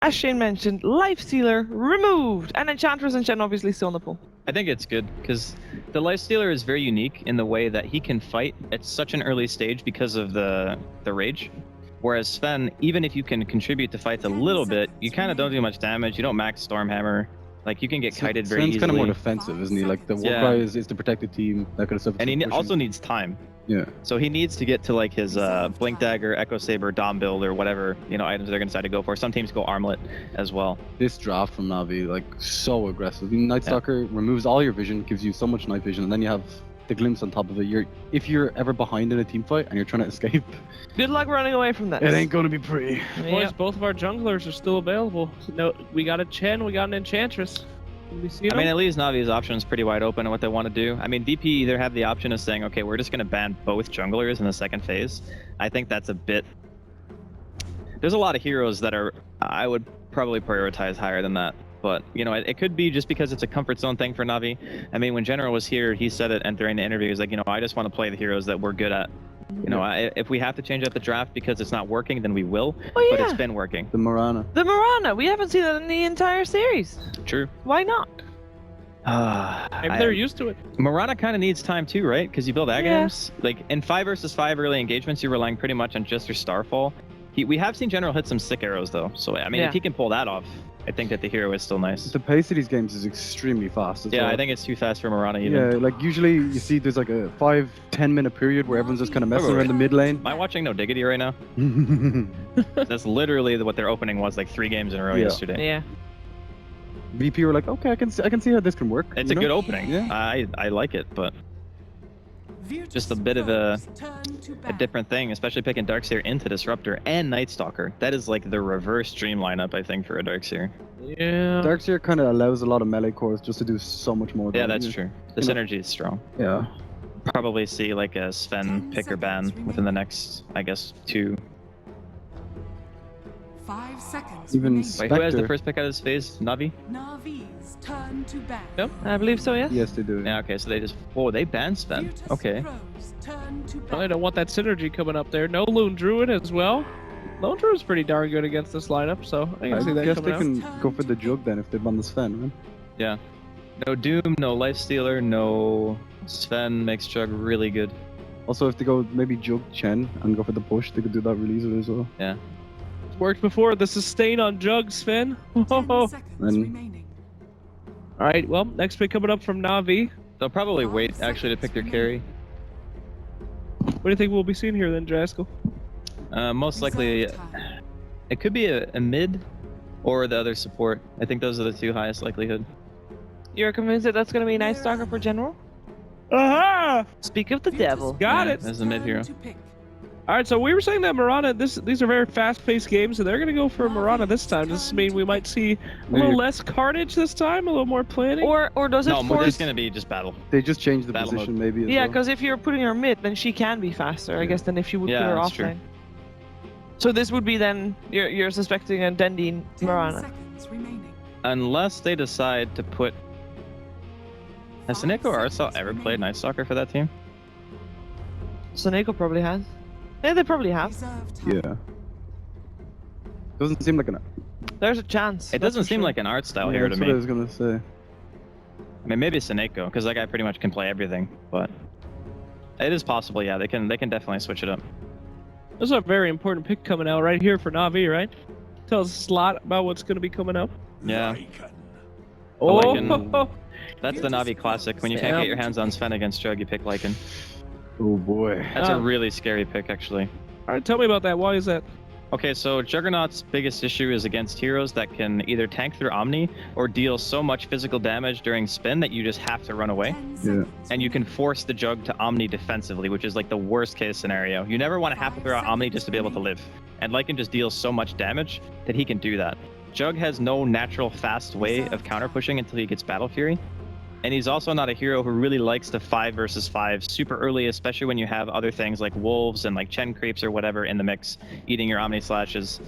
as Shane mentioned, Lifestealer removed, and Enchantress and Shen obviously still in the pool. I think it's good because the Lifestealer is very unique in the way that he can fight at such an early stage because of the rage. Whereas Sven, even if you can contribute to fights a little bit, you kind of don't do much damage. You don't max Stormhammer. Like, you can get kited very easily. Sven's kind of more defensive, isn't he? Like, the Warcry is to protect the team, that kind of stuff. And he also needs time. Yeah. So he needs to get to, like, his Blink Dagger, Echo Saber, Dom build, or whatever, you know, items they're going to decide to go for. Some teams go Armlet as well. This draft from Na'Vi, like, so aggressive. I mean, Night Stalker removes all your vision, gives you so much night vision, and then you have the glimpse on top of it. If you're ever behind in a team fight and you're trying to escape, good luck running away from that. It ain't going to be pretty. Boys, both of our junglers are still available. No, we got a Chen, we got an Enchantress. I mean, it leaves Navi's options pretty wide open on what they want to do. I mean, VP either have the option of saying, okay, we're just going to ban both junglers in the second phase. I think that's a bit... There's a lot of heroes that I would probably prioritize higher than that. But, you know, it could be just because it's a comfort zone thing for Na'Vi. I mean, when General was here, he said it during the interview. He's like, you know, I just want to play the heroes that we're good at. You know, if we have to change up the draft because it's not working, then we will. Oh, yeah. But it's been working. The Morana. The Morana. We haven't seen that in the entire series. True. Why not? Maybe they're used to it. Morana kind of needs time too, right? Because you build Agams. Like, in 5 versus 5 early engagements, you're relying pretty much on just your Starfall. We have seen General hit some sick arrows, though. So, I mean, if he can pull that off, I think that the hero is still nice. The pace of these games is extremely fast as well. I think it's too fast for Morana even. Yeah, like usually you see there's like a 5-10 minute period where everyone's just kind of messing around the mid lane. Am I watching No Diggity right now? That's literally what their opening was, like 3 games in a row yesterday. Yeah. VP were like, okay, I can see how this can work. It's a good opening. Yeah. I like it, but just a bit of a different thing, especially picking Darkseer into Disruptor and Night Stalker. That is like the reverse dream lineup, I think, for a Darkseer. Yeah. Darkseer kind of allows a lot of melee cores just to do so much more. Yeah, that's true. The synergy is strong. Yeah. Probably see like a Sven pick or ban within the next, I guess, 2. 5 seconds. Even Wait, who has the first pick out of this phase? Na'Vi? Navi's turn to ban. Yep. I believe so, yes. Yes, they do. Yeah, okay, so they just... Oh, they banned Sven. Okay. I don't want that synergy coming up there. No Lone Druid as well. Lone Druid's pretty darn good against this lineup, so I can see that guess coming they can go for the Jug then if they've won the Sven, right? Yeah. No Doom, no Lifestealer, no Sven makes Jug really good. Also, if they go maybe Jug Chen and go for the push, they could do that really easily as well. Yeah. It's worked before. The sustain on Jug, Sven. Alright, well, next pick coming up from Na'Vi. They'll probably wait, actually, to pick their carry. What do you think we'll be seeing here then, Draskell? Most likely, it could be a mid or the other support. I think those are the 2 highest likelihood. You're convinced that that's going to be Night Stalker for General? Aha! Speak of the devil. Got it! There's a mid hero. Alright, so we were saying that Morana, these are very fast-paced games, so they're going to go for Morana this time. Does this mean we might see a little less carnage this time, a little more planning? Or does it force... it's going to be just battle. They just changed the Battle position mode. maybe as Yeah, well. because if you're putting her mid, then she can be faster, I guess, than if you would put her that's true. offlane. So this would be then, you're suspecting a Dendi Morana. Unless they decide to put... Has Seneko or Artsal ever played Night Stalker for that team? Seneko probably has. Yeah, they probably have. Yeah. Doesn't seem like an... There's a chance. It doesn't seem like an art style hero to that's me. what I was gonna say. I mean, maybe Seneko, because that guy pretty much can play everything, but... It is possible, yeah, they can definitely switch it up. This is a very important pick coming out right here for Na'Vi, right? Tells us a lot about what's going to be coming up. Yeah. Oh! Lycan. That's the Na'Vi classic. When you can't get your hands on Sven against Jug, you pick Lycan. Oh boy. That's a really scary pick, actually. Alright, tell me about that. Why is that? Okay, so Juggernaut's biggest issue is against heroes that can either tank through Omni or deal so much physical damage during spin that you just have to run away. Yeah. And you can force the Jug to Omni defensively, which is like the worst case scenario. You never want to have to throw out Omni just to be able to live. And Lycan just deals so much damage that he can do that. Jug has no natural fast way of counter pushing until he gets Battle Fury. And he's also not a hero who really likes to 5 versus 5 super early, especially when you have other things like wolves and like Chen creeps or whatever in the mix, eating your Omni Slashes.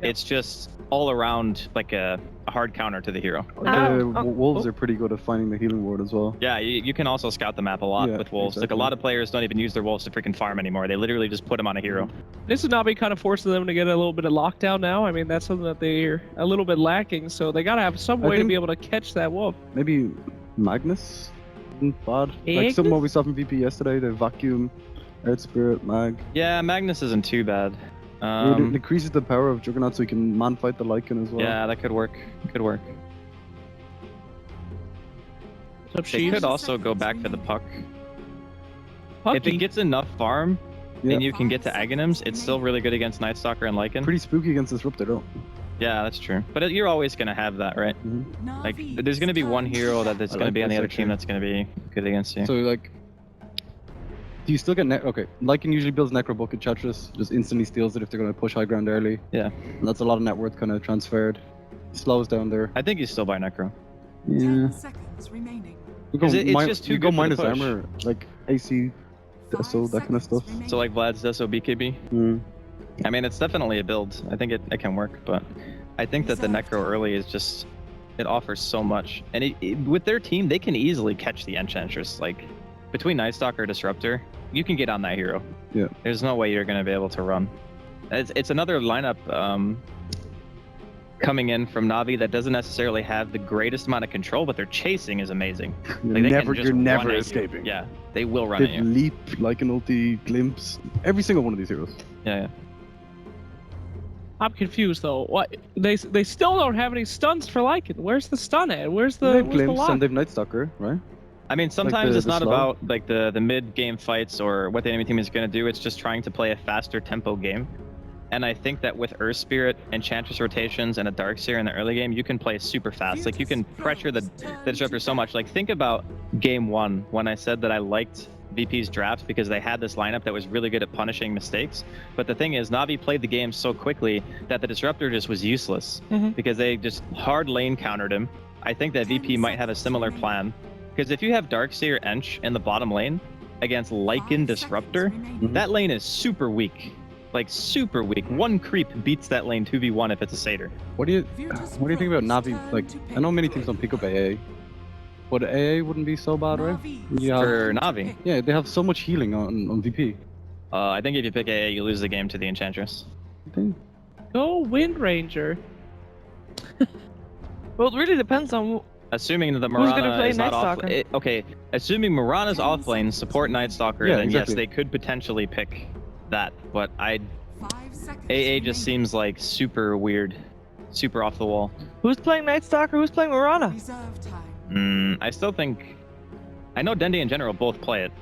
It's just all around like a hard counter to the hero. Wolves are pretty good at finding the healing ward as well. Yeah, you can also scout the map a lot Yeah, with wolves. Like a exactly. lot of players don't even use their wolves to freaking farm anymore. They literally just put them on a hero. This is Navi kind of forcing them to get a little bit of lockdown now. I mean, that's something that they're a little bit lacking, so they got to have some way to think- be able to catch that wolf. Maybe Magnus isn't bad. Like Ignis? some what we saw from VP yesterday, the vacuum, Earth Spirit, Mag. Yeah, Magnus isn't too bad. It increases the power of Juggernaut so he can man fight the Lycan as well. Yeah, that could work. Could work. What's up, They Sheeves? could also go back for the puck. If Pucky. it gets enough farm Yeah. and you can get to Aghanims, it's still really good against Night Stalker and Lycan. Pretty spooky against Disruptor though. Yeah, that's true. But you're always going to have that, right? Like, Navi there's going to be one hero that's I going to like be on the this other actually. team that's going to be good against you. So like, do you still get okay? Lycan usually builds Necro Bucket Chatris, just instantly steals it if they're going to push high ground early. Yeah. And that's a lot of net worth kind of transferred. Slows down there. I think you still buy Necro. 10 seconds remaining. You go, 'Cause it's just too you go good for the minus push. armor, like AC, 5 so that kind of seconds stuff. So like Vlad's Deso BKB. Mm. I mean, it's definitely a build. I think it can work, but I think that the Necro early is just, it offers so much. And with their team, they can easily catch the Enchantress. Like, between Night Stalker, Disruptor, you can get on that hero. Yeah. There's no way you're going to be able to run. It's another lineup coming in from Navi that doesn't necessarily have the greatest amount of control, but their chasing is amazing. You're Like, they can never, just you're run never at you. escaping. Yeah, they will run They at you. leap, like an ulti, glimpse, every single one of these heroes. Yeah. I'm confused though. What they still don't have any stuns for Lycan. Where's the stun at? Where's the They have where's the glimpse lock? and they have Night Stalker, right? I mean, sometimes the- it's the not slow? about like the mid-game fights or what the enemy team is going to do. It's just trying to play a faster tempo game. And I think that with Earth Spirit, Enchantress rotations, and a Darkseer in the early game, you can play super fast. Like, you can pressure the Disruptor so much. Like, think about Game 1 when I said that I liked VP's draft because they had this lineup that was really good at punishing mistakes. But the thing is, Navi played the game so quickly that the Disruptor just was useless because they just hard lane countered him. I think that VP might have a similar plan. Because if you have Darkseer Ench in the bottom lane against Lycan Disruptor, that lane is super weak. Like, super weak. One creep beats that lane 2v1 if it's a Satyr. What do you think about Navi? Like, I know many teams don't pick up AA, but AA wouldn't be so bad, right? Yeah. For Navi, Yeah, they have so much healing on VP. I think if you pick AA, you lose the game to the Enchantress. I think. Go Wind Ranger. Well, it really depends on. Assuming that Who's gonna Mirana play is not off. Night Okay, assuming Mirana's off lane, support Night Stalker, Yeah, then exactly. yes, they could potentially pick that. But 5 seconds AA just seems like super weird, super off the wall. Who's playing Night Stalker? Who's playing Mirana? Reserve time. I still think, I know Dendi and General both play it,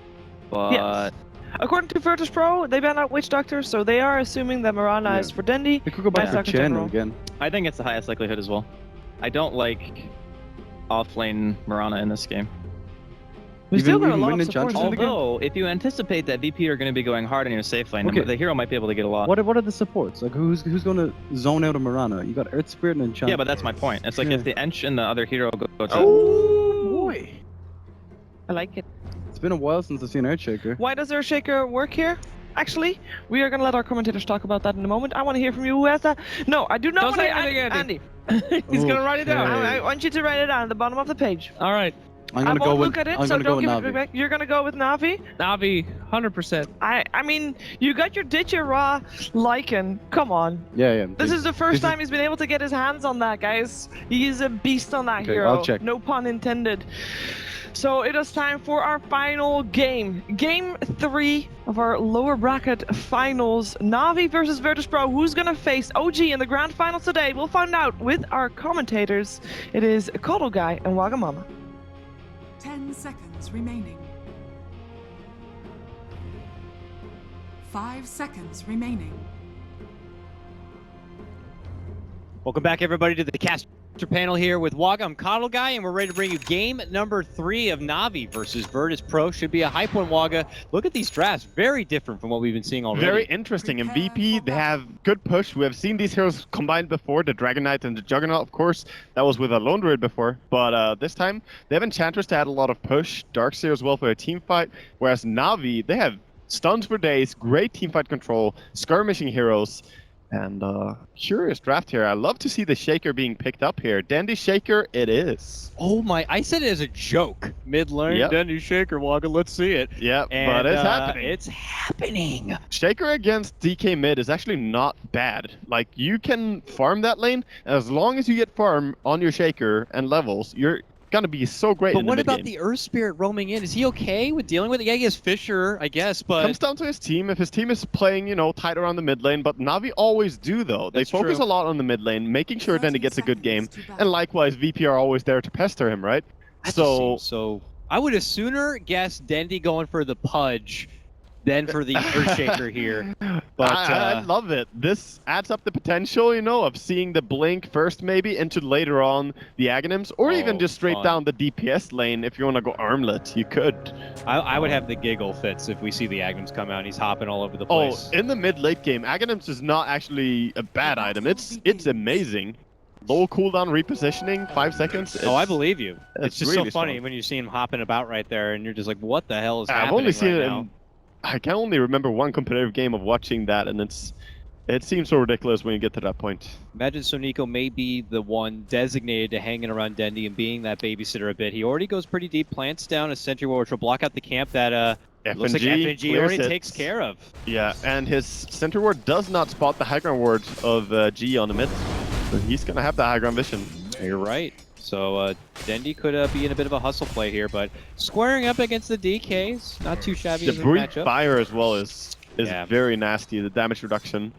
but Yes. According to Virtus.Pro, they banned out Witch Doctor, so they are assuming that Mirana Yeah. is for Dendi. They could go back Night to Stalker Chen general. again. I think it's the highest likelihood as well. I don't like off-lane Mirana in this game. We still got a even lot Wind of support. Enchantress in the game? Although, if you anticipate that VP are going to be going hard in your safe lane, Okay. the hero might be able to get a lot. What are the supports? Like, who's going to zone out of Mirana? You got Earth Spirit and Enchant. Yeah, but that's my point. It's like Yeah. if the Ench and the other hero go to... Oh boy! I like it. It's been a while since I've seen Earthshaker. Why does Earthshaker work here? Actually, we are going to let our commentators talk about that in a moment. I want to hear from you. Who has that? No, I do not Don't want to say hear anything, Andy. He's gonna write it down. Okay. I want you to write it down at the bottom of the page. All right, I'm I gonna won't go with. look at it, I'm so gonna go don't with give it Navi. back. You're going to go with Navi? Navi, 100%. I mean, you got your Ditcher Raw Lycan. Come on. Yeah. This is the first this is- time he's been able to get his hands on that, guys. He is a beast on that Okay, hero. I'll check. No pun intended. So it is time for our final game. Game 3 of our lower bracket finals. Navi versus Virtus.Pro. Who's going to face OG in the grand finals today? We'll find out with our commentators. It is Kodo Guy and Wagamama. 10 seconds remaining. 5 seconds remaining. Welcome back, everybody, to the caster panel here with Waga. I'm Coddle Guy, and we're ready to bring you game number 3 of Navi versus Virtus.Pro. Should be a hype one, Waga. Look at these drafts. Very different from what we've been seeing already. Very interesting. In VP, they have good push. We have seen these heroes combined before, the Dragon Knight and the Juggernaut, of course. That was with a Lone Druid before. But this time, they have Enchantress to add a lot of push. Darkseer as well for a team fight. Whereas Navi, they have stuns for days, great team fight control, skirmishing heroes. And curious draft here. I love to see the Shaker being picked up here. Dandy Shaker, it is. Oh my, I said it as a joke. Mid lane, Yep. Dandy Shaker, Waka, let's see it. Yeah, And, but it's happening. It's happening. Shaker against DK mid is actually not bad. Like, you can farm that lane, and as long as you get farm on your Shaker and levels, you're gonna be so great But in what the about mid-game. the Earth Spirit roaming in? Is he okay with dealing with it? Yeah, he has Fisher, I guess, but... Comes down to his team. If his team is playing, you know, tight around the mid lane, but Navi always do, though. They That's focus true. a lot on the mid lane, making sure then he 30 gets a good game. seconds to And battle. likewise, VP are always there to pester him, right? That just So, seems so... I would have sooner guessed Dendy going for the Pudge than for the Earthshaker here. But I love it. This adds up the potential, you know, of seeing the Blink first maybe into later on the Aghanims, or even Oh, just straight fun. down the DPS lane if you want to go armlet, you could. I would have the giggle fits if we see the Agnums come out and he's hopping all over the Oh, place. in the mid-late game, Aghanims is not actually a bad item. It's amazing. Low cooldown repositioning, 5 seconds. Oh, I It's- believe you. It's it's just really so funny strong. when you see him hopping about right there and you're just like, what the hell is I've happening only seen right it now? in, I can only remember one competitive game of watching that, and it seems so ridiculous when you get to that point. Imagine Sonico may be the one designated to hanging around Dendy and being that babysitter a bit. He already goes pretty deep, plants down a sentry wall, which will block out the camp that looks like FNG clears already it. takes care of. Yeah, and his center ward does not spot the high ground ward of G on the mid. So he's gonna have the high ground vision. You're right. So Dendy could be in a bit of a hustle play here, but squaring up against the DKs, not too shabby The as a Brute matchup. Fire as well is Yeah. very nasty. The damage reduction,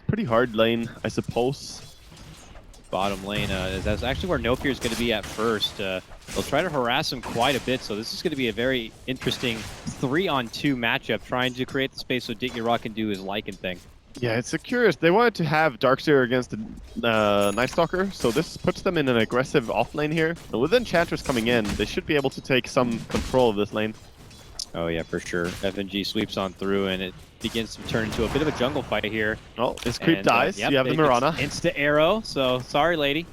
pretty hard lane, I suppose. Bottom lane, that's actually where Nofir is going to be at first. They'll try to harass him quite a bit, so this is going to be a very interesting 3-on-2 matchup, trying to create the space so Dicky Rock can do his Lycan thing. Yeah, it's curious. They wanted to have Darkseer against the Night Stalker, so this puts them in an aggressive off lane here. And with Enchantress coming in, they should be able to take some control of this lane. Oh yeah, for sure. FNG sweeps on through, and it begins to turn into a bit of a jungle fight here. Oh, his creep And, dies. yep, You have the it's Mirana. Insta arrow, so sorry lady.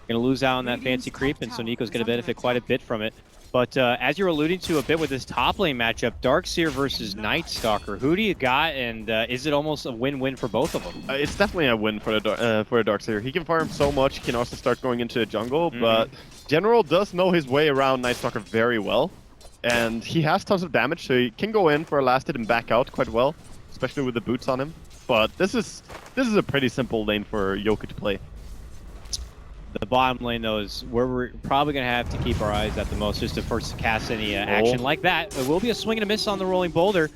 Gonna lose out on that fancy creep, and so Nico's gonna benefit quite a bit from it. But as you're alluding to a bit with this top lane matchup, Darkseer versus Night Stalker, who do you got, and is it almost a win-win for both of them? It's definitely a win for the Darkseer. He can farm so much. He can also start going into the jungle, but General does know his way around Night Stalker very well, and he has tons of damage, so he can go in for a last hit and back out quite well, especially with the boots on him. But this is a pretty simple lane for Yoku to play. The bottom lane, though, is where we're probably going to have to keep our eyes at the most, just to first cast any action like that. There will be a swing and a miss on the rolling boulder.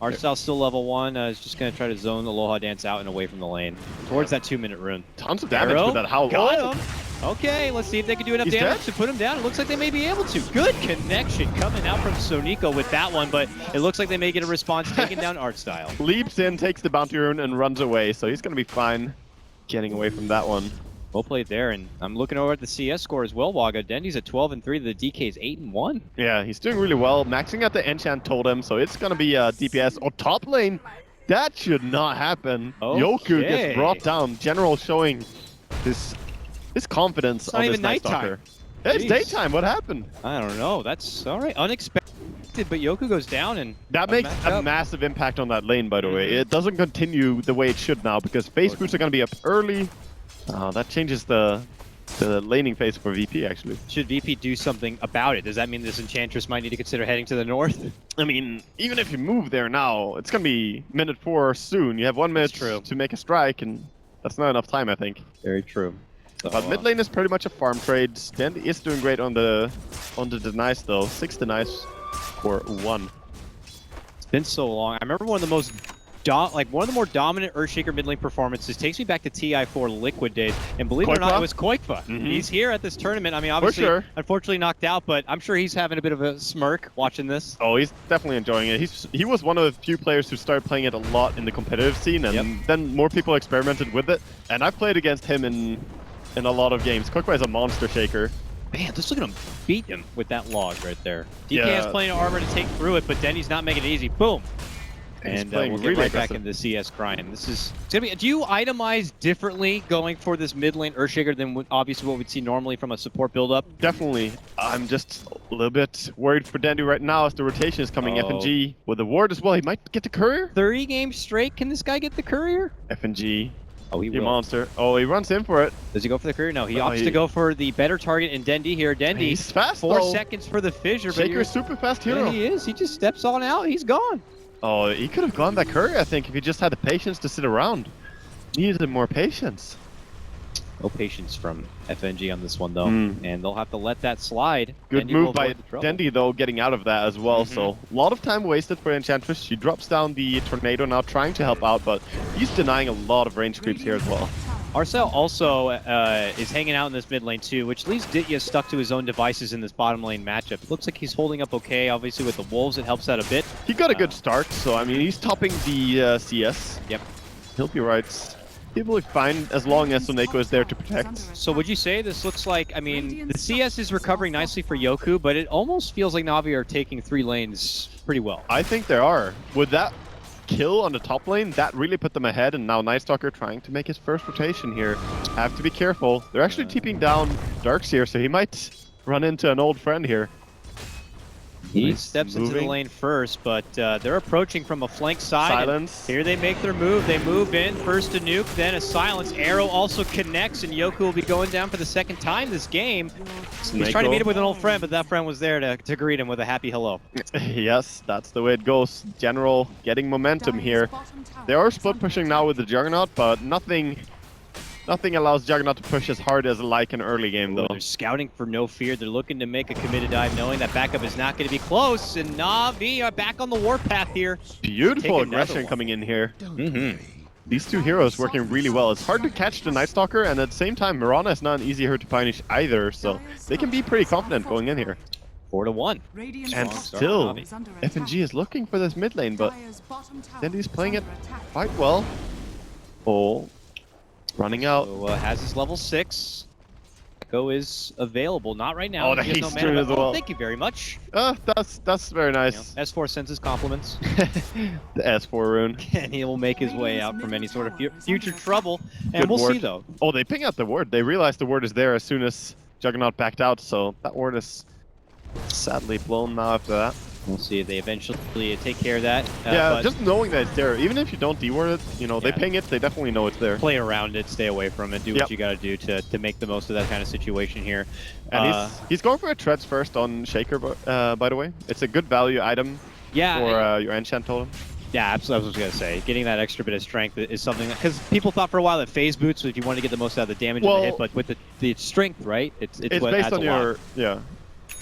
Artstyle's still level 1. Is just going to try to zone the Aloha Dance out and away from the lane towards that 2-minute rune. Tons of damage Arrow, with that howl. got him. Okay, let's see if they can do enough He's damage dead? to put him down. It looks like they may be able to. Good connection coming out from Sonico with that one, but it looks like they may get a response taking down Artstyle. Leaps in, takes the bounty rune, and runs away, so he's going to be fine getting away from that one. Well played there, and I'm looking over at the CS score as well, Waga. Dendy's at 12-3, the DK's 8-1. Yeah, he's doing really well. Maxing out the enchant totem, so it's gonna be DPS. Oh, top lane! That should not happen. Yoku Okay. gets brought down. General showing his confidence It's on not this even Night nighttime. Stalker. It's Jeez. daytime. What happened? I don't know. That's all right. Unexpected, but Yoku goes down, and That makes match a up. massive impact on that lane, by the way. It doesn't continue the way it should now because phase boots are gonna be up early. That changes the laning phase for VP, actually. Should VP do something about it? Does that mean this Enchantress might need to consider heading to the north? I mean, even if you move there now, it's gonna be minute 4 soon. You have 1 minute true. to make a strike, and that's not enough time, I think. Very true. But mid lane is pretty much a farm trade. Dandy is doing great on the denies though. 6 denies for 1. It's been so long. I remember one of the most one of the more dominant Earthshaker mid lane performances. Takes me back to TI4 Liquid days, and believe it or not, Koikfa? it was Koikfa. Mhm. He's here at this tournament. I mean, obviously, sure. unfortunately knocked out, but I'm sure he's having a bit of a smirk watching this. Oh, he's definitely enjoying it. He was one of the few players who started playing it a lot in the competitive scene, and then more people experimented with it. And I've played against him in a lot of games. Koikfa is a monster shaker. Man, just look at him beat him with that log right there. DK Yeah. has plenty of armor to take through it, but Denny's not making it easy. Boom. He's And playing we'll get really right back aggressive. into the CS grind. This is it's gonna be. Do you itemize differently going for this mid lane Earthshaker than obviously what we'd see normally from a support build-up? Definitely. I'm just a little bit worried for Dandy right now as the rotation is coming. Oh. FNG with the ward as well. He might get the courier. 30 games straight. Can this guy get the courier? FNG Oh, he You will. monster. Oh, he runs in for it. Does he go for the career? No, he Oh, opts to go for the better target in Dendi here. Dendi, He's fast 4 though. seconds for the fissure. But Shaker's super fast yeah, hero. he is. He just steps on out. He's gone. Oh, he could have gone that courier, I think, if he just had the patience to sit around. Needed more patience. No patience from FNG on this one, though. Mm. And they'll have to let that slide. Good Dendi will move by avoid the trouble. Dendi, though, getting out of that as well. So, a lot of time wasted for Enchantress. She drops down the Tornado now, trying to help out, but he's denying a lot of range creeps here as well. Arcel also is hanging out in this mid lane too, which leaves Ditya stuck to his own devices in this bottom lane matchup. It looks like he's holding up okay. Obviously with the Wolves, it helps out a bit. He got a good start, so, I mean, he's topping the CS. Yep. He'll be right. He'll be fine as long as Soneko is there to protect. So would you say this looks like, I mean, the CS is recovering nicely for Yoku, but it almost feels like Na'Vi are taking 3 lanes pretty well. I think there are. With that kill on the top lane, that really put them ahead, and now Night Stalker trying to make his first rotation here. Have to be careful. They're actually TPing down Darkseer, so he might run into an old friend here. He Nice. steps into the Moving. lane first, but they're approaching from a flank side. Silence. Here they make their move. They move in. First a nuke, then a silence. Arrow also connects, and Yoku will be going down for the second time this game. He's trying to meet him with an old friend, but that friend was there to greet him with a happy hello. Yes, that's the way it goes. General getting momentum here. They are split pushing now with the Juggernaut, but nothing allows Juggernaut to push as hard as like an early game, though. They're scouting for no fear. They're looking to make a committed dive, knowing that backup is not going to be close. And Na'Vi are back on the warpath here. Beautiful Take another aggression one. coming in here. These two heroes working really well. It's hard to catch the Night Stalker, and at the same time, Mirana is not an easy hero to punish either, so they can be pretty confident going in here. 4-1. And still, FNG is looking for this mid lane, but Dendi's playing it quite well. Oh, running out. So has his level 6. Echo is available. Not right now. Oh, He has he's no mana, strewn but- as well. Thank you very much. That's very You know, nice. S4 sends his compliments. The S4 rune. And he will make his way out from any sort of future trouble. And Good we'll ward. see, though. Oh, they ping out the ward. They realize the ward is there as soon as Juggernaut backed out, so that ward is sadly blown now after that. We'll see if they eventually take care of that. Yeah, but just knowing that it's there, even if you don't deward it, you know, they Yeah. ping it, they definitely know it's there. play around it, stay away from it, do what Yep. you got to do to make the most of that kind of situation here. And he's going for a treads first on Shaker, by the way. It's a good value item Yeah, for your enchant totem. yeah, absolutely. I was going to say, getting that extra bit of strength is something that, because people thought for a while that phase boots, if you want to get the most out of the damage and the hit, but with the strength, right? It's what based adds on a lot. your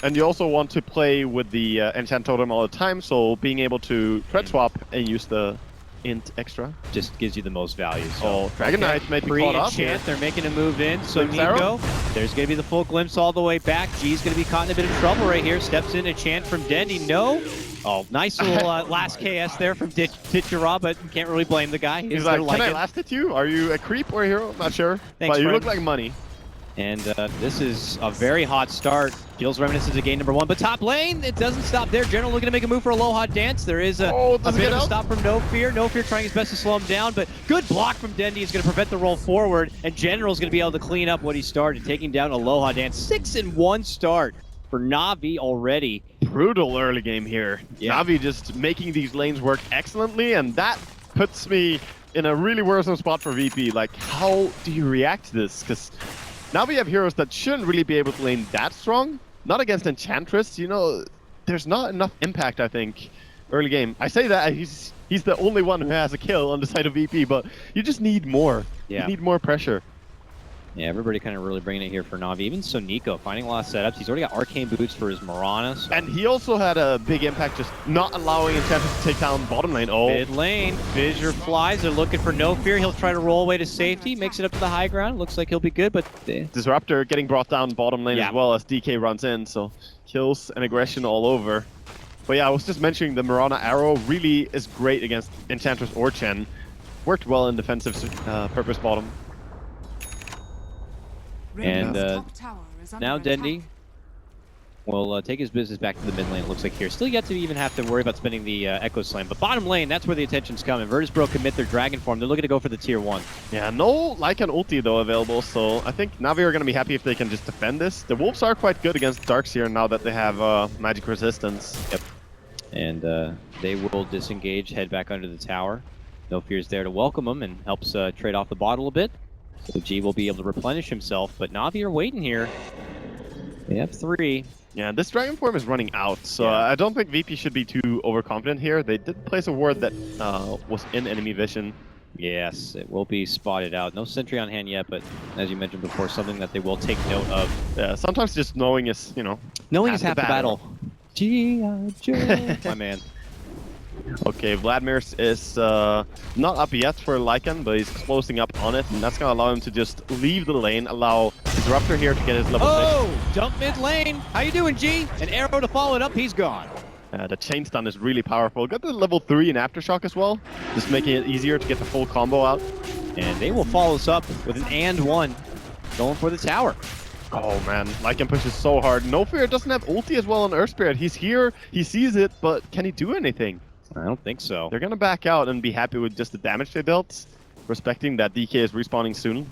and you also want to play with the enchant totem all the time, so being able to tread swap and use the int extra. Just gives you the most value. So Oh, Dragon Knight may be caught up here. Pre-enchant, they're making a move in. So Glimpse Nico, arrow? there's going to be the full glimpse all the way back. G's going to be caught in a bit of trouble right here. Steps in a chant from Dendi. No. Oh, nice little last KS there from Ditchera, but you can't really blame the guy. He's like, can I last hit you? Are you a creep or a hero? Not sure. Thanks, but you look friend. like money. And this is a very hot start. Feels reminiscent of game number 1, but top lane, it doesn't stop there. General looking to make a move for Aloha Dance. There is a does it bit get of a out? stop from No Fear. No Fear trying his best to slow him down, but good block from Dendi is going to prevent the roll forward, and General's going to be able to clean up what he started, taking down Aloha Dance. 6-1 start for Na'Vi already. Brutal early game here. Yeah. Navi just making these lanes work excellently, and that puts me in a really worrisome spot for VP. Like, how do you react to this? Because now we have heroes that shouldn't really be able to lane that strong. Not against Enchantress, you know, there's not enough impact, I think, early game. I say that he's the only one who has a kill on the side of VP, but you just need more. Yeah. You need more pressure. Yeah, everybody kind of really bringing it here for Na'Vi. Even so, Nico finding a lot of setups. He's already got arcane boots for his Mirana. So And he also had a big impact just not allowing Enchantress to take down bottom lane. Oh, mid lane, Fissure flies. They're looking for No Fear. He'll try to roll away to safety. Makes it up to the high ground. Looks like he'll be good, but Disruptor getting brought down bottom lane Yeah. as well as DK runs in, so kills and aggression all over. But yeah, I was just mentioning the Mirana arrow really is great against Enchantress or Chen. Worked well in defensive purpose bottom. And, Top tower is under now attack. Dendi will take his business back to the mid lane, it looks like here. Still yet to even have to worry about spending the Echo Slam. But bottom lane, that's where the attention's coming. Virtus.Pro commit their Dragon form. They're looking to go for the tier 1. Yeah, no Lycan ulti though available, so I think Navi are going to be happy if they can just defend this. The Wolves are quite good against Darkseer now that they have magic resistance. Yep. And they will disengage, head back under the tower. No Fear's there to welcome him and helps trade off the bottle a bit. So G will be able to replenish himself, but Na'Vi are waiting here. They have 3. Yeah, this Dragon form is running out, so Yeah. I don't think VP should be too overconfident here. They did place a ward that was in enemy vision. Yes, it will be spotted out. No sentry on hand yet, but as you mentioned before, something that they will take note of. Yeah, sometimes just knowing is, you know, Knowing half is half the battle. G.I. Joe. My man. Okay, Vladimir is not up yet for Lycan, but he's closing up on it, and that's gonna allow him to just leave the lane, allow Disruptor here to get his level 6. Oh, dump mid lane. How you doing, G? An arrow to follow it up. He's gone. The chain stun is really powerful. Got the level 3 in Aftershock as well, just making it easier to get the full combo out. And they will follow us up with an and 1. Going for the tower. Oh man, Lycan pushes so hard. No Fear doesn't have ulti as well on Earth Spirit. He's here, he sees it, but can he do anything? I don't think so. They're gonna back out and be happy with just the damage they dealt, respecting that DK is respawning soon.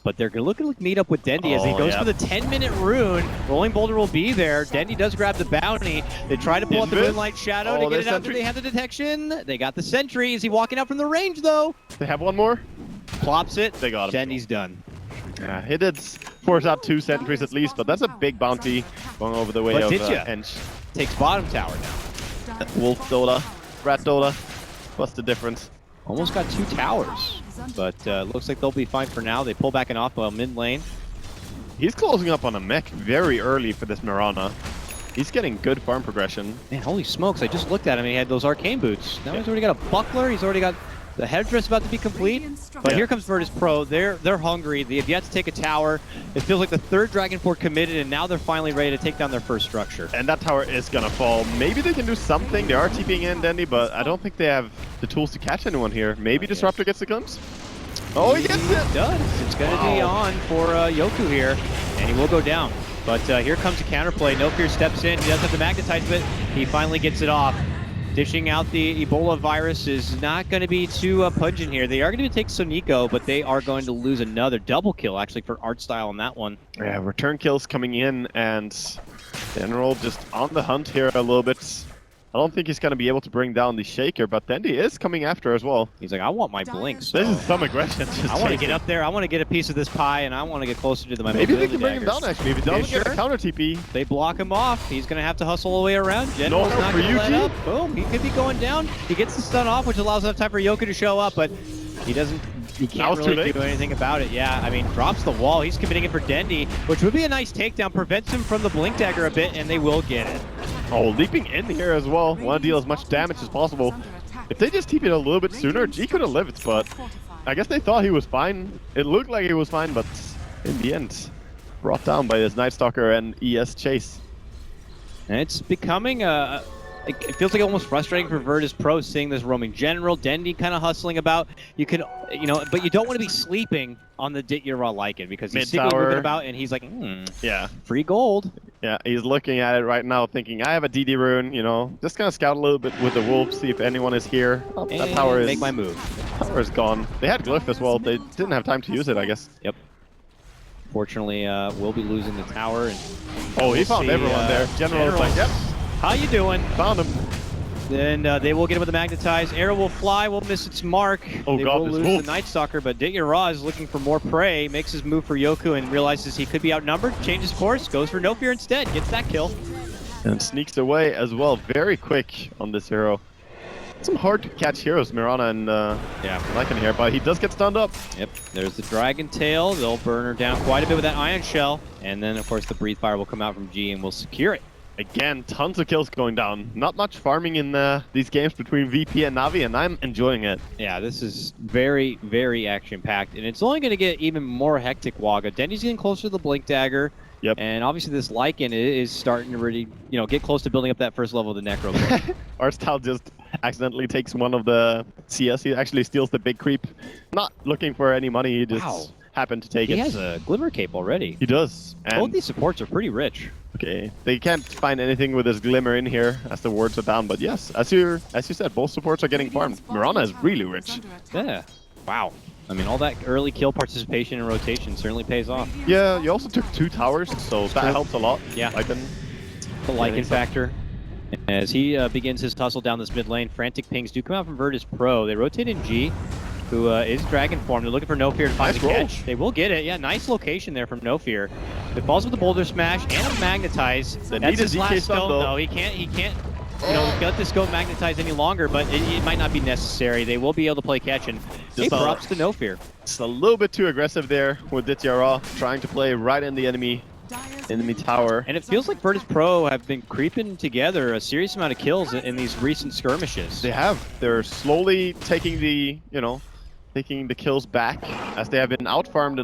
But they're looking to meet up with Dendi as he goes for the 10-minute rune. Rolling Boulder will be there. Dendi does grab the bounty. They try to pull out the Moonlight Shadow to get it out. Do they have the detection? They got the sentry. Is he walking out from the range, though? They have one more. Plops it. They got him. Dendi's done. Yeah, he did force out 2 sentries at least, but that's a big bounty going over the way But of Ditya Ench. takes bottom tower now. Wolf Dola, Rat Dola. What's the difference? Almost got 2 towers. But looks like they'll be fine for now. They pull back and off mid lane. He's closing up on a mech very early for this Mirana. He's getting good farm progression. Man, holy smokes, I just looked at him. He had those arcane boots. Now he's already got a buckler. He's already got the headdress about to be complete. But here comes Virtus.Pro. They're hungry. They have yet to take a tower. It feels like the 3rd Dragon Fort committed, and now they're finally ready to take down their first structure. And that tower is gonna fall. Maybe they can do something. They are TPing in Dendi, but I don't think they have the tools to catch anyone here. Maybe Disruptor gets the glimpse? Oh, he gets it! It does. It's going to be on for Yoku here, and he will go down. But here comes a counterplay. No Fear steps in. He does have the magnetize, but he finally gets it off. Dishing out the Ebola virus is not going to be too pungent here. They are going to take Sonico, but they are going to lose another double kill, actually, for art style on that one. Yeah, return kills coming in, and General just on the hunt here a little bit. I don't think he's going to be able to bring down the Shaker, but Dendi is coming after as well. He's like, I want my blinks. This is some aggression. I want to get up there. I want to get a piece of this pie, and I want to get closer to my Maybe they can bring him down, actually. If he doesn't get a counter TP. They block him off. He's going to have to hustle all the way around. General's No not for going to let Yuki. up. Boom. He could be going down. He gets the stun off, which allows enough time for Yoku to show up, but he doesn't. He can't really do anything about it. Yeah, I mean, drops the wall. He's committing it for Dendi, which would be a nice takedown. Prevents him from the Blink Dagger a bit, and they will get it. Oh, leaping in here as well. Want to deal as much damage as possible. If they just TP'd a little bit sooner, G could have lived, but I guess they thought he was fine. It looked like he was fine, but in the end, brought down by this Night Stalker and ES Chase. And it's becoming it feels like almost frustrating for Virtus.Pro seeing this roaming general, Dendi kind of hustling about. You can, but you don't want to be sleeping on the Ditya Raw Lycan because he's secretly moving about and he's like, yeah, free gold. Yeah, he's looking at it right now thinking, I have a DD rune, just gonna scout a little bit with the wolves, see if anyone is here. Oh, that tower is... make my move. Tower is gone. They had Glyph as well. They didn't have time to use it, I guess. Yep. Fortunately, we'll be losing the tower. And oh, he found everyone there. General is like, yep. How you doing? Found him. Then they will get him with the magnetize. Arrow will fly, will miss its mark. Oh they god, will lose the Night Stalker, but Ditya Raw is looking for more prey. Makes his move for Yoku and realizes he could be outnumbered. Changes course, goes for No Fear instead. Gets that kill. And sneaks away as well. Very quick on this hero. Some hard to catch heroes, Mirana and Lycan here, but he does get stunned up. Yep, there's the Dragon Tail. They'll burn her down quite a bit with that Ion Shell. And then, of course, the Breathe Fire will come out from G and will secure it. Again, tons of kills going down. Not much farming in these games between VP and Na'Vi, and I'm enjoying it. Yeah, this is very, very action-packed, and it's only going to get even more hectic, Waga. Dendi's getting closer to the Blink Dagger, and obviously this Lycan is starting to really, get close to building up that first level of the Necro. Arstyle just accidentally takes one of the CS. He actually steals the big creep. Not looking for any money, he just happened to take it. He has a Glimmer Cape already. He does. And both these supports are pretty rich. Okay, they can't find anything with this Glimmer in here as the wards are down, but yes, as you said, both supports are getting farmed. Mirana is really rich. Yeah. Wow. I mean, all that early kill participation and rotation certainly pays off. Yeah, you also took 2 towers, so that helps a lot. Yeah. Lycan. The Lycan factor. As he begins his tussle down this mid lane, frantic pings do come out from Virtus.Pro. They rotate in G, who is Dragon form. They're looking for No Fear to find Nice the roll. catch. They will get it. Yeah, nice location there from No Fear. It falls with the Boulder Smash and a Magnetize. They That's need a his DK last stun, stone, though. though. He can't, let this go Magnetize any longer, but it might not be necessary. They will be able to play catch, and hey, props to No Fear. It's a little bit too aggressive there with DreamLeague, trying to play right in the enemy tower. And it feels like Virtus.Pro have been creeping together a serious amount of kills in these recent skirmishes. They have. They're slowly taking the, taking the kills back as they have been outfarmed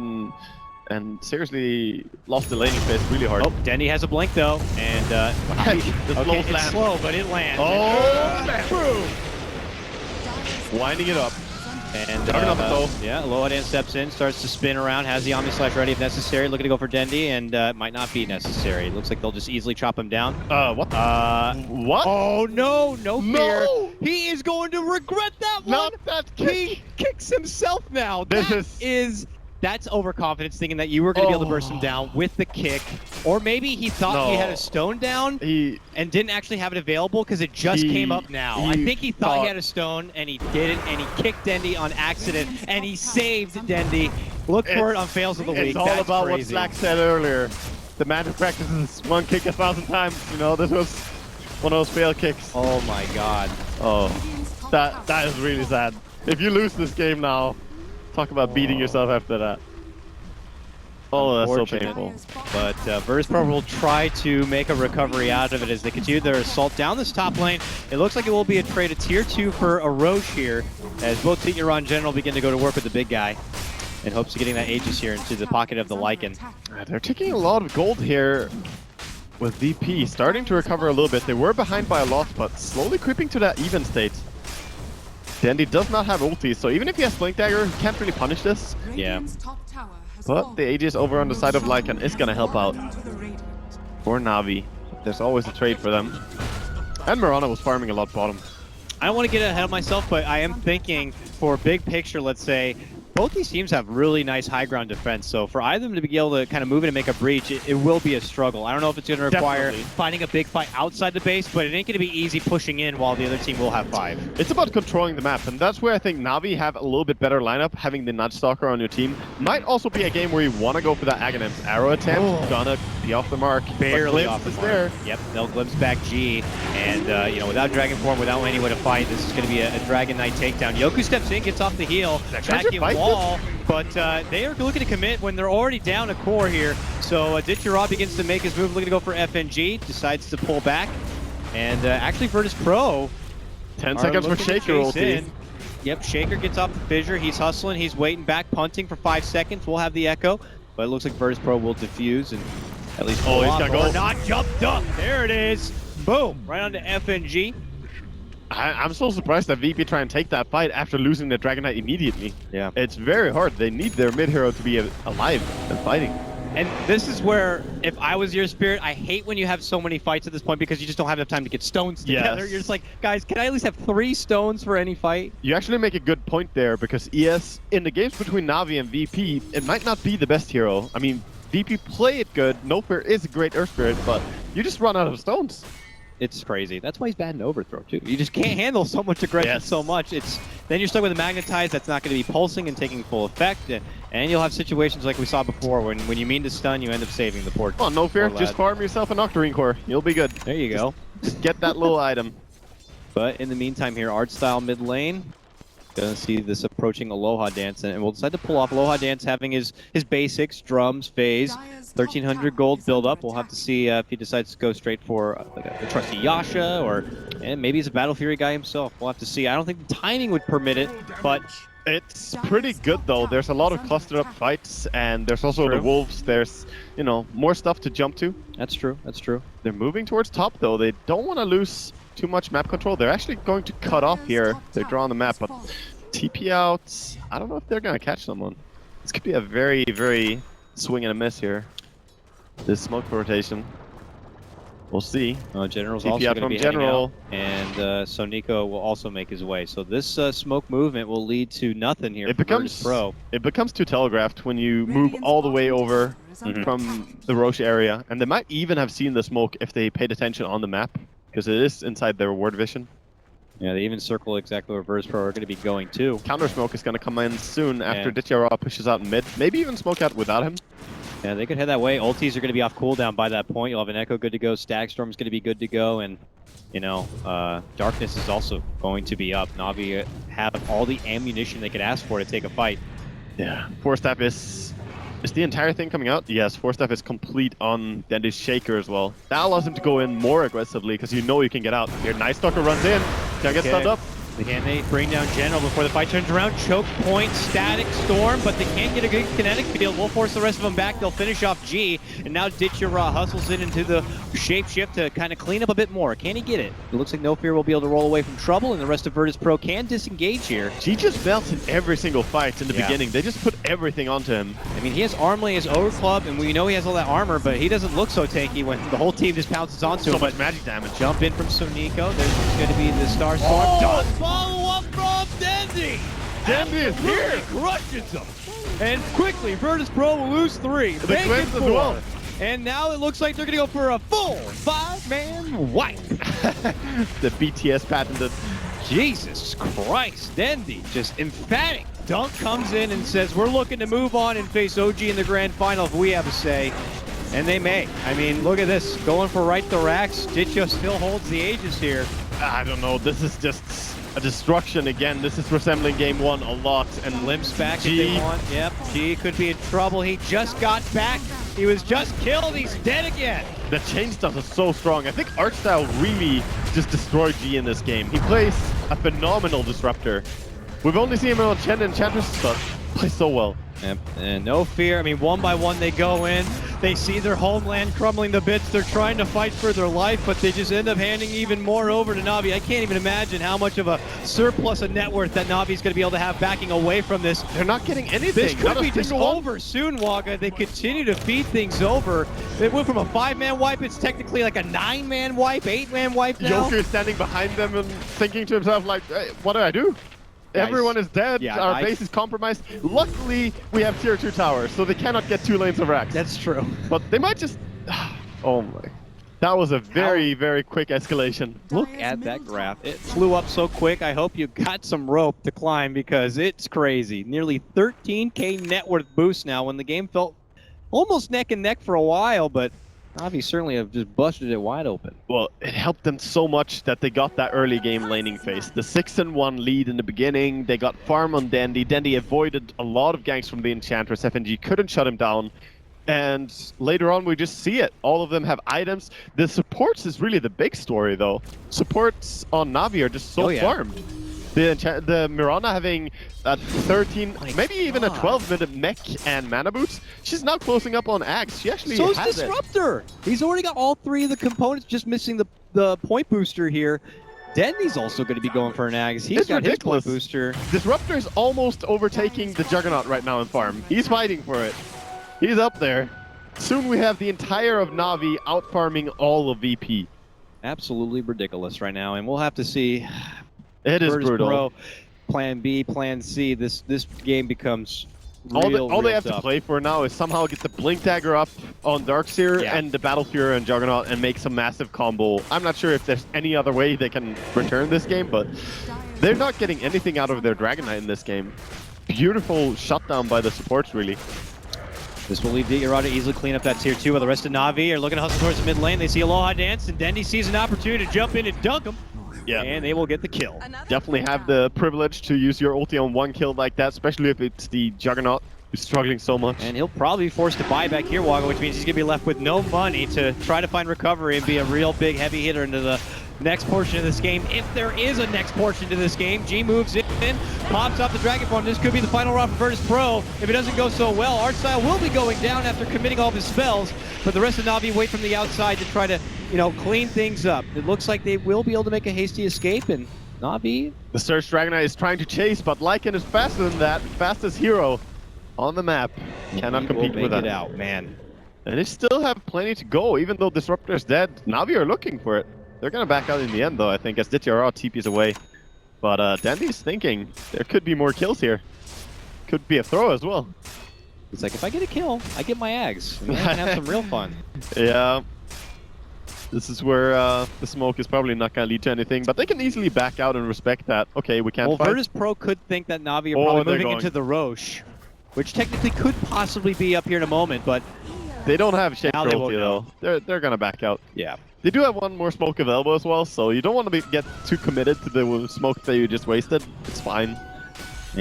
and seriously lost the laning phase really hard. Oh, Dendy has a blink though, and The slow okay, it's slam. slow, but it lands. Oh, winding it up. And Juggernaut though. yeah, Lohadan steps in, starts to spin around, has the Omni Slash ready if necessary, looking to go for Dendy, and it might not be necessary. Looks like they'll just easily chop him down. What? What? Oh no, no fear. No! He is going to regret that one. Not that kick. He kicks himself now. This That's overconfidence, thinking that you were going to be able to burst him down with the kick. Or maybe he thought he had a stone down and didn't actually have it available because it just came up now. I think he thought he had a stone and he didn't, and he kicked Dendy on accident, and he saved Dendy. Look for it on fails of the week. It's all That's about crazy. what Slack said earlier. The man who practices one kick 1,000 times. This was one of those fail kicks. Oh my god. Oh, that is really sad. If you lose this game now, talk about beating yourself after that. Oh, that's so Unfortunate. painful. But Virtus.Pro will try to make a recovery out of it as they continue their assault down this top lane. It looks like it will be a trade of tier 2 for a Roche here, as both Tier and General begin to go to work with the big guy in hopes of getting that Aegis here into the pocket of the Lycan. They're taking a lot of gold here with VP, starting to recover a little bit. They were behind by a lot, but slowly creeping to that even state. Dandy does not have ulti, so even if he has Blink Dagger, he can't really punish this. Yeah. But the Aegis over on the side of Lycan is gonna help out for Na'Vi. There's always a trade for them. And Mirana was farming a lot bottom. I don't want to get ahead of myself, but I am thinking for big picture, let's say, both these teams have really nice high ground defense, so for either of them to be able to kind of move in and make a breach, it will be a struggle. I don't know if it's going to require finding a big fight outside the base, but it ain't going to be easy pushing in while the other team will have 5. It's about controlling the map, and that's where I think Na'Vi have a little bit better lineup. Having the Nudge Stalker on your team might also be a game where you want to go for that Aghanim's arrow attempt. Gonna be off the mark. Barely but off the is mark. there. Yep, they'll glimpse back G, and without Dragon Form, without anyone to fight, this is going to be a Dragon Knight takedown. Yoku steps in, gets off the heel, vacuum wall, but they are looking to commit when they're already down a core here. So DreamLeague begins to make his move, looking to go for FNG, decides to pull back, and actually Virtus.Pro 10 seconds for Shaker ulti. Yep, Shaker gets off the fissure, he's hustling, he's waiting back, punting for 5 seconds, we'll have the echo, but it looks like Virtus.Pro will defuse and at least pull he's off, got gold. not jumped up, there it is, boom, right onto FNG. I'm so surprised that VP try and take that fight after losing the Dragon Knight immediately. Yeah. It's very hard. They need their mid hero to be alive and fighting. And this is where, if I was your Spirit, I hate when you have so many fights at this point because you just don't have enough time to get stones together. Yes. You're just like, guys, can I at least have 3 stones for any fight? You actually make a good point there because ES, in the games between Na'Vi and VP, it might not be the best hero. I mean, VP play it good, No Fear is a great Earth Spirit, but you just run out of stones. It's crazy. That's why he's bad in Overthrow, too. You just can't handle so much aggression so much. Then you're stuck with a Magnetize that's not going to be pulsing and taking full effect. And you'll have situations like we saw before when you mean to stun, you end up saving the port. Come on, No Fear, just farm yourself an Octarine Core. You'll be good. There you go. Just get that little item. But in the meantime here, Art Style mid lane. Gonna see this approaching Aloha Dance, and we'll decide to pull off Aloha Dance, having his basics, drums, phase, 1,300 gold build up. We'll have to see if he decides to go straight for like a trusty Yasha, and maybe he's a Battle Fury guy himself. We'll have to see. I don't think the timing would permit it, but it's pretty good though. There's a lot of clustered up fights, and there's also the wolves. There's more stuff to jump to. That's true. That's true. They're moving towards top though. They don't want to lose too much map control. They're actually going to cut off here. They draw on the map, but TP out. I don't know if they're gonna catch someone. This could be a very, very swing and a miss here. This smoke rotation. We'll see. General's TP also out going to from be General, and so Nico will also make his way. So this smoke movement will lead to nothing here. It becomes Pro. It becomes too telegraphed when you move all the way over from the Roche area, and they might even have seen the smoke if they paid attention on the map. because it is inside their ward vision. Yeah, they even circle exactly where Virtus.Pro are going to be going too. Counter smoke is going to come in soon after Yeah. Ditya pushes out mid. Maybe even smoke out without him. Yeah, they could head that way. Ultis are going to be off cooldown by that point. You'll have an Echo good to go. Stag Storm's going to be good to go. And, you know, Darkness is also going to be up. Na'Vi have all the ammunition they could ask for to take a fight. Yeah. Force Staff is the entire thing coming out? Yes, Force Staff is complete on Dendy's Shaker as well. That allows him to go in more aggressively because you know you can get out. Here, Night Stalker runs in. Can't get stunned up. Can they bring down General before the fight turns around? Choke point, Static Storm, but they can't get a good kinetic field. We'll force the rest of them back. They'll finish off G, and now Ditya hustles in into the shapeshift to kind of clean up a bit more. Can he get it? It looks like No Fear will be able to roll away from trouble, and the rest of Virtus.Pro can disengage here. G just melts in every single fight in the beginning. They just put everything onto him. I mean, he has Armley as Ogre Club, and we know he has all that armor, but he doesn't look so tanky when the whole team just pounces onto So him. much magic damage. Jump in from Soniko. There's going to be the Star Storm. Does follow up from Dendy. Dendy is here. Crushes him. And quickly, Virtus.Pro will lose 3. The Make it Glens as 4. well. And now it looks like they're going to go for a full 5-man wipe. The BTS patented. Jesus Christ. Dendy, just emphatic. Dunk comes in and says, we're looking to move on and face OG in the grand final if we have a say. And they may. I mean, look at this. Going for right thorax. Ditya still holds the Aegis here. I don't know. This is just a destruction again. This is resembling game 1 a lot. And Limps back G. if they want. Yep, G could be in trouble. He just got back. He was just killed. He's dead again. the chain stuff is so strong. I think Archstyle really just destroyed G in this game. He plays a phenomenal disruptor. We've only seen him on Chen and Enchantress stuff. Plays so well. Yep. And no fear. I mean, one by one they go in. They see their homeland crumbling to bits. They're trying to fight for their life, but they just end up handing even more over to Na'Vi. I can't even imagine how much of a surplus of net worth that Navi's going to be able to have backing away from this. They're not getting anything. This could Not a be just single one. over soon, Waga. They continue to feed things over. It went from a 5-man wipe. It's technically like a 9-man wipe, 8-man wipe now. Joker is standing behind them and thinking to himself like, hey, what do I do? Guys. Everyone is dead. Yeah, Our guys. base is compromised. Luckily, we have tier 2 towers, so they cannot get 2 lanes of racks. That's true. But they might just... Oh my. That was a very, very quick escalation. Look at that graph. It flew up so quick. I hope you got some rope to climb because it's crazy. Nearly 13k net worth boost now when the game felt almost neck and neck for a while, but Navi certainly have just busted it wide open. Well, it helped them so much that they got that early game laning phase. The 6-1 lead in the beginning. They got farm on Dandy. Dandy avoided a lot of ganks from the Enchantress. FNG couldn't shut him down. And later on, we just see it. All of them have items. The supports is really the big story, though. Supports on Navi are just so farmed. The Mirana having a 13, maybe even a 12-minute mech and mana boots. She's now closing up on Axe. She actually So is has Disruptor. He's already got all 3 of the components, just missing the point booster here. Dendy's also going to be going for an Axe. He's It's got ridiculous. his point booster. Disruptor is almost overtaking the Juggernaut right now in farm. He's fighting for it. He's up there. Soon we have the entire of Navi out farming all of VP. Absolutely ridiculous right now, and we'll have to see. It is Virtus.Pro, brutal. Plan B, Plan C. This game becomes All real, they have tough. to play for now is somehow get the Blink Dagger up on Darkseer and the Battle Fury and Juggernaut and make some massive combo. I'm not sure if there's any other way they can return this game, but they're not getting anything out of their Dragon Knight in this game. Beautiful shutdown by the supports, really. This will leave Ditya to easily clean up that tier 2, while the rest of Navi are looking to hustle towards the mid lane. They see Aloha dance, and Dendy sees an opportunity to jump in and dunk him. Yeah. And they will get the kill. Definitely have the privilege to use your ulti on one kill like that, especially if it's the Juggernaut who's struggling so much. And he'll probably be forced to buy back here, Waga, which means he's going to be left with no money to try to find recovery and be a real big heavy hitter into the next portion of this game. If there is a next portion to this game, G moves in, pops off the Dragon Form. This could be the final round for Virtus.Pro. If it doesn't go so well, Archstyle will be going down after committing all of his spells, but the rest of Navi wait from the outside to try to, clean things up. It looks like they will be able to make a hasty escape, and Navi... The Surge Dragon Knight is trying to chase, but Lycan is faster than that. Fastest hero on the map. Cannot compete with that. It out, man. And they still have plenty to go, even though Disruptor is dead. Navi are looking for it. They're going to back out in the end, though, I think, as Ditya TP's away. But Dandy's thinking there could be more kills here. Could be a throw as well. It's like, if I get a kill, I get my Ags. And then I can have some real fun. Yeah. This is where the smoke is probably not going to lead to anything, but they can easily back out and respect that. Okay, we can't Well, fight. Virtus.Pro could think that Na'Vi are Oh, probably they're moving going. into the Roche, which technically could possibly be up here in a moment, but They don't have Shape Now they Trophy, won't though. They're going to back out. yeah. They do have one more smoke available as well, so you don't want to get too committed to the smoke that you just wasted. It's fine.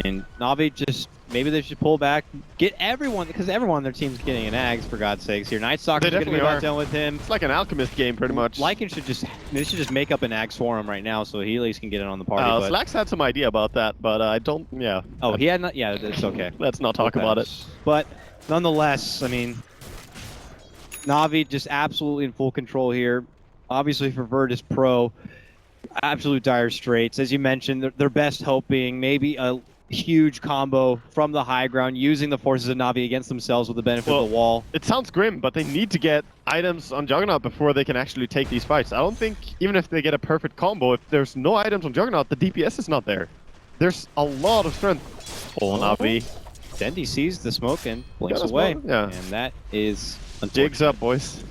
And Na'Vi just, maybe they should pull back, get everyone, because everyone on their team's getting an Ags, for God's sakes here. Night Stalker's going to be definitely about are. done with him. It's like an Alchemist game, pretty much. Lycan should just, they should just make up an Ags for him right now, so he at least can get in on the party. but, Slacks had some idea about that, but I don't, yeah. oh, he had not, yeah, it's okay. Let's not talk about it. But nonetheless, I mean, Na'Vi just absolutely in full control here. Obviously for Virtus.Pro, absolute dire straits. As you mentioned, their best hope being maybe a huge combo from the high ground, using the forces of Na'Vi against themselves with the benefit of the wall. It sounds grim, but they need to get items on Juggernaut before they can actually take these fights. I don't think, even if they get a perfect combo, if there's no items on Juggernaut, the DPS is not there. There's a lot of strength. Oh, Na'Vi. Dendi sees the smoke and blinks that's away. one, yeah. And that is Jigs up, boys.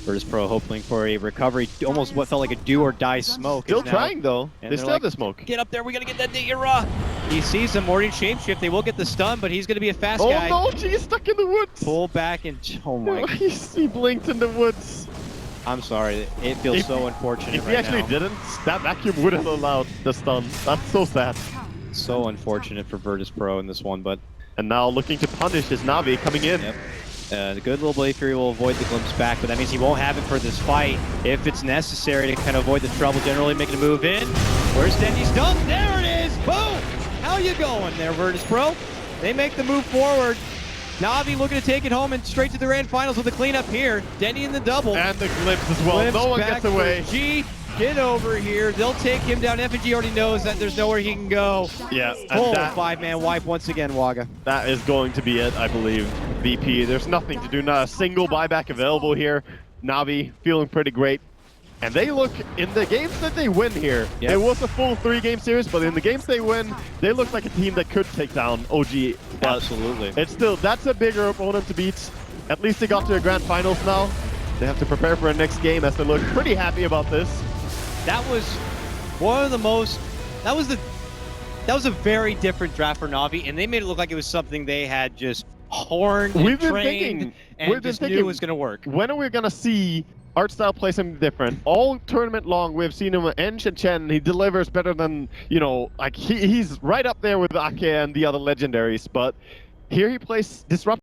Virtus.Pro hoping for a recovery, almost what felt like a do or die smoke. Still is now- trying, though. and They they're still like, have the smoke. Get up there, we gotta get that Dira. He sees the Morning Shapeshift, they will get the stun, but he's gonna be a fast Oh guy. no, he's stuck in the woods. Pull back and, oh my, He blinked in the woods. I'm sorry, it feels so unfortunate If he right actually now. didn't, that vacuum would have allowed the stun. That's so sad. So unfortunate for Virtus.Pro in this one, but And now looking to punish is Na'Vi coming in. yep. The good little Blade Fury will avoid the glimpse back, but that means he won't have it for this fight if it's necessary to kind of avoid the trouble. Generally making a move in. Where's Dendi's dunk? There it is! Boom! How you going there, Virtus.Pro? They make the move forward. Na'Vi looking to take it home and straight to the grand finals with a cleanup here. Dendy in the double. And the glimpse as well. Glimpse No one back gets away. for G, get over here. They'll take him down. FNG already knows that there's nowhere he can go. Yeah, Full and that, five-man wipe once again, Waga. that is going to be it, I believe. VP, there's nothing to do. Not a single buyback available here. Na'Vi feeling pretty great. And they look, in the games that they win here, Yep. it was a full 3-game series, but in the games they win, they look like a team that could take down OG. But Absolutely. it's still, that's a bigger opponent to beat. At least they got to the grand finals now. They have to prepare for a next game as they look pretty happy about this. That was one of the most. That was a very different draft for Na'Vi, and they made it look like it was something they had just horned and We've been trained thinking- and we've been just knew thinking- it was going to work. When are we gonna see art style play something different? All tournament long, we've seen him with Ench and Chen. He delivers better than, you know, like he's right up there with Ake and the other legendaries. But here he plays disrupt.